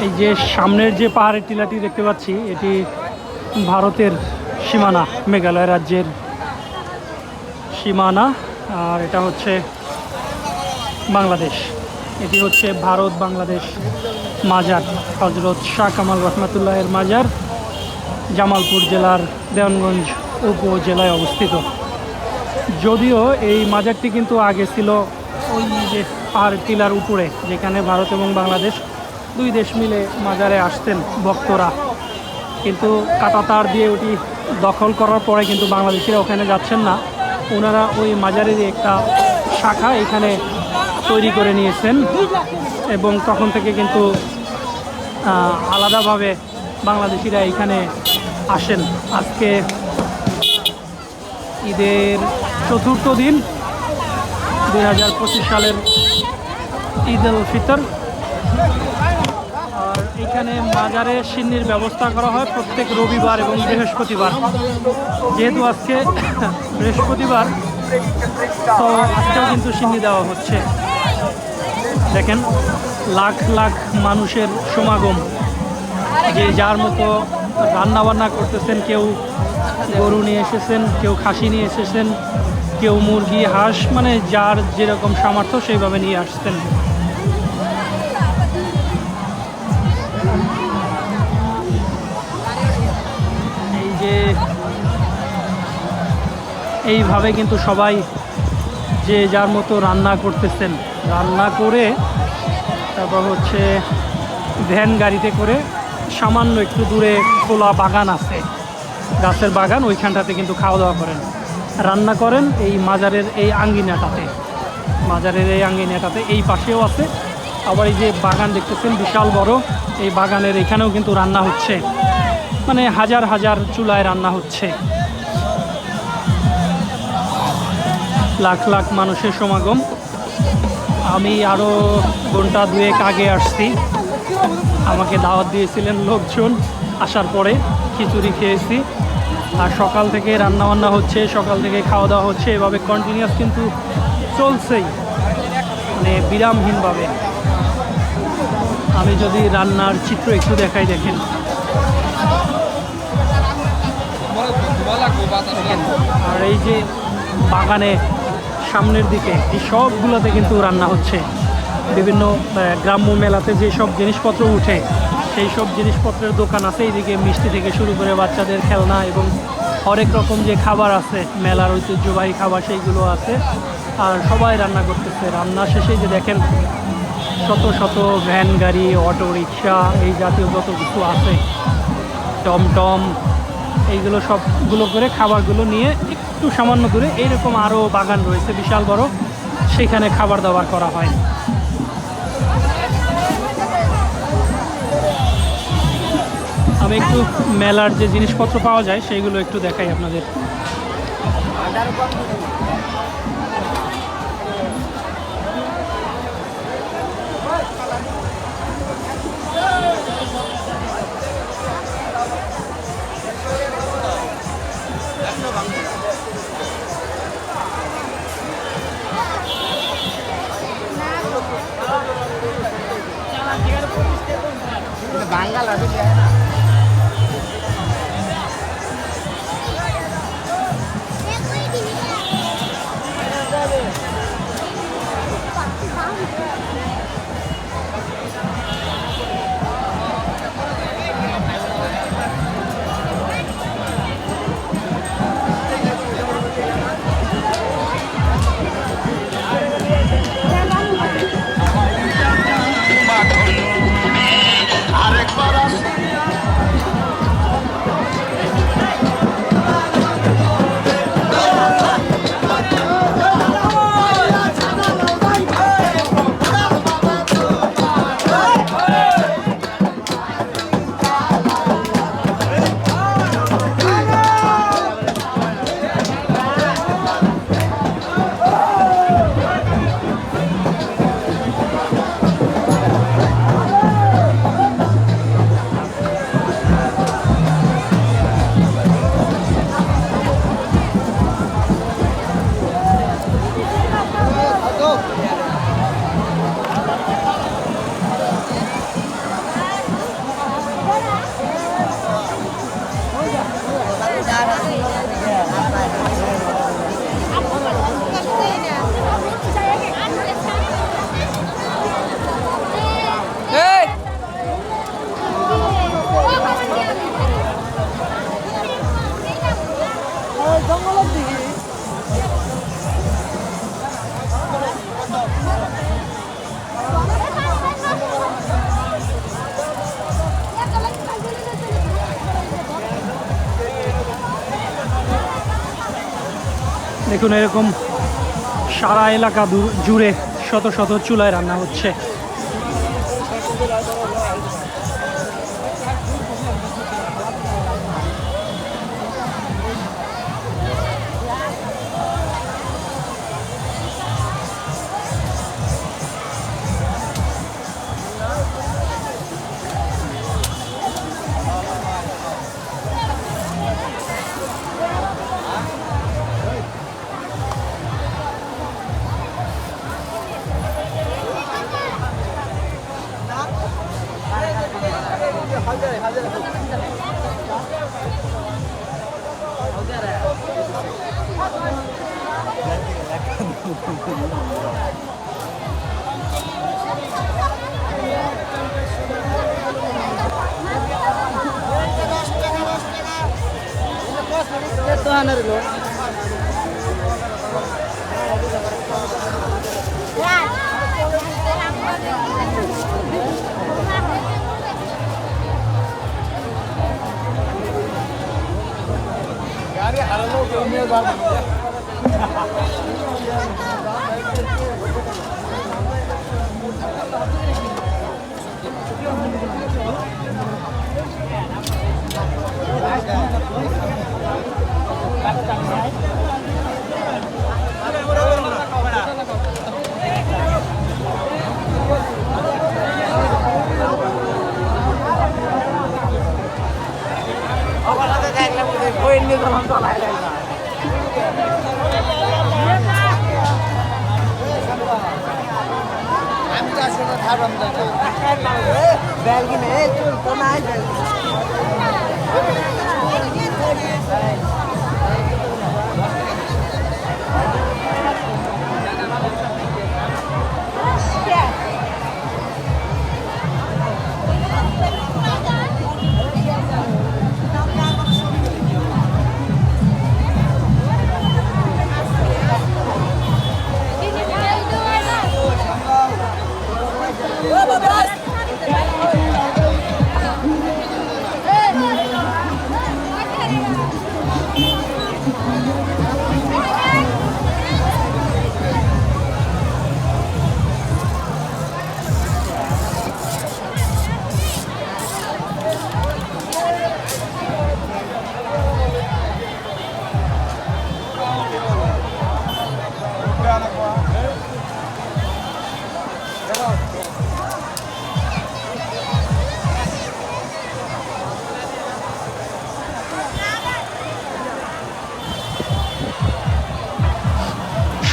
এই যে সামনের যে পাহাড়ের টিলাটি দেখতে পাচ্ছি, এটি ভারতের সীমানা, মেঘালয় রাজ্যের সীমানা। আর এটা হচ্ছে বাংলাদেশ। এটি হচ্ছে ভারত বাংলাদেশ মাজার, হজরত শাহ কামাল রহমতুল্লাহের মাজার, জামালপুর জেলার দেওয়ানগঞ্জ উপজেলায় অবস্থিত। যদিও এই মাজারটি কিন্তু আগে ছিল ওই যে পাহাড়ের টিলার উপরে, যেখানে ভারত এবং বাংলাদেশ দুই দেশ মিলে মাজারে আসতেন ভক্তরা। কিন্তু কাঁটাতার দিয়ে ওটি দখল করার পরে কিন্তু বাংলাদেশিরা ওখানে যাচ্ছেন না, ওনারা ওই মাজারেরই একটা শাখা এখানে তৈরি করে নিয়েছেন এবং তখন থেকে কিন্তু আলাদাভাবে বাংলাদেশিরা এখানে আসেন। আজকে ঈদের চতুর্থ দিন, 2025 সালের ঈদ উল ফিতর। আর এখানে মাজারে সিন্নির ব্যবস্থা করা হয় প্রত্যেক রবিবার এবং বৃহস্পতিবার। যেহেতু আজকে বৃহস্পতিবার, তো আজকেও কিন্তু সিন্নি দেওয়া হচ্ছে। দেখেন লাখ লাখ মানুষের সমাগম, যে যার মতো রান্না বান্না করতেছেন। কেউ গরু নিয়ে এসেছেন, কেউ খাসি নিয়ে এসেছেন, কেউ মুরগি, হাঁস, মানে যার যেরকম সামর্থ্য সেইভাবে নিয়ে আসতেন। এই যে এইভাবে কিন্তু সবাই যে যার মতো রান্না করতেছেন, রান্না করে তারপর হচ্ছে ভ্যান গাড়িতে করে সামান্য একটু দূরে খোলা বাগান আছে, গাছের বাগান, ওইখানটাতে কিন্তু খাওয়া দাওয়া করেন, রান্না করেন এই মাজারের এই আঙ্গিনাটাতে। মাজারের এই আঙ্গিনাটাতে এই পাশেও আছে, আবার এই যে বাগান দেখতেছেন বিশাল বড়, এই বাগানের এখানেও কিন্তু রান্না হচ্ছে, মানে হাজার হাজার চুলায় রান্না হচ্ছে। লাখ লাখ মানুষের সমাগম। আমি আরও ঘন্টা দুয়েক আগে আসছি, আমাকে দাওয়াত দিয়েছিলেন লোকজন, আসার পরে খিচুড়ি খেয়েছি। আর সকাল থেকে রান্নাবান্না হচ্ছে, সকাল থেকে খাওয়া দাওয়া হচ্ছে, এভাবে কন্টিনিউয়াস কিন্তু চলছেই, মানে বিরামহীনভাবে। আমি যদি রান্নার চিত্র একটু দেখাই, দেখেন আর এই যে বাগানে সামনের দিকে এই সবগুলোতে কিন্তু রান্না হচ্ছে। বিভিন্ন গ্রাম্য মেলাতে যে সব জিনিসপত্র উঠে, সেই সব জিনিসপত্রের দোকান আছে এইদিকে, মিষ্টি থেকে শুরু করে বাচ্চাদের খেলনা এবং হরেক রকম যে খাবার আছে, মেলার ঐতিহ্যবাহী খাবার, সেইগুলো আছে। আর সবাই রান্না করতেছে। রান্না শেষে যে দেখেন শত শত ভ্যান গাড়ি, অটো রিক্সা, এই জাতীয় যত কিছু আছে, টমটম, এইগুলো সবগুলো করে খাবারগুলো নিয়ে একটু সামান্য দূরে এইরকম আরও বাগান রয়েছে বিশাল বড়, সেখানে খাবার দাবার করা হয়। আমি একটু মেলার যে জিনিসপত্র পাওয়া যায় সেইগুলো একটু দেখাই আপনাদের। বাঙ্গাল আরেকবার দেখুন এরকম সারা এলাকা জুড়ে শত শত চুলায় রান্না হচ্ছে।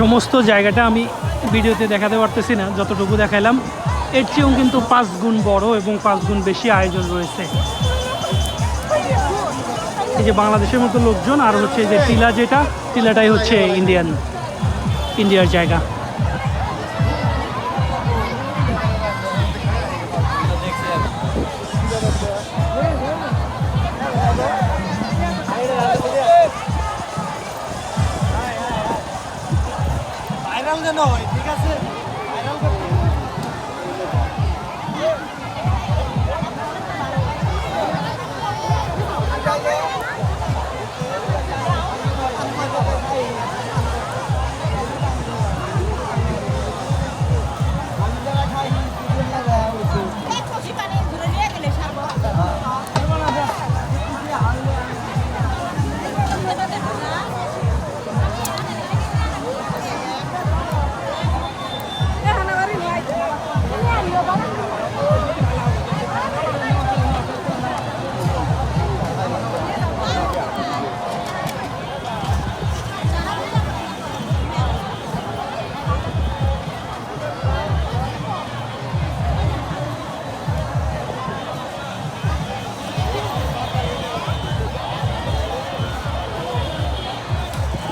সমস্ত জায়গাটা আমি ভিডিওতে দেখাতে পারতেছি না, যতটুকু দেখাইলাম এর চেয়েও কিন্তু 5 গুণ বড় এবং 5 গুণ বেশি আয়োজন রয়েছে। এই যে বাংলাদেশের মতো লোকজন, আর হচ্ছে যে টিলা, যেটা টিলাটাই হচ্ছে ইন্ডিয়ার জায়গা। No.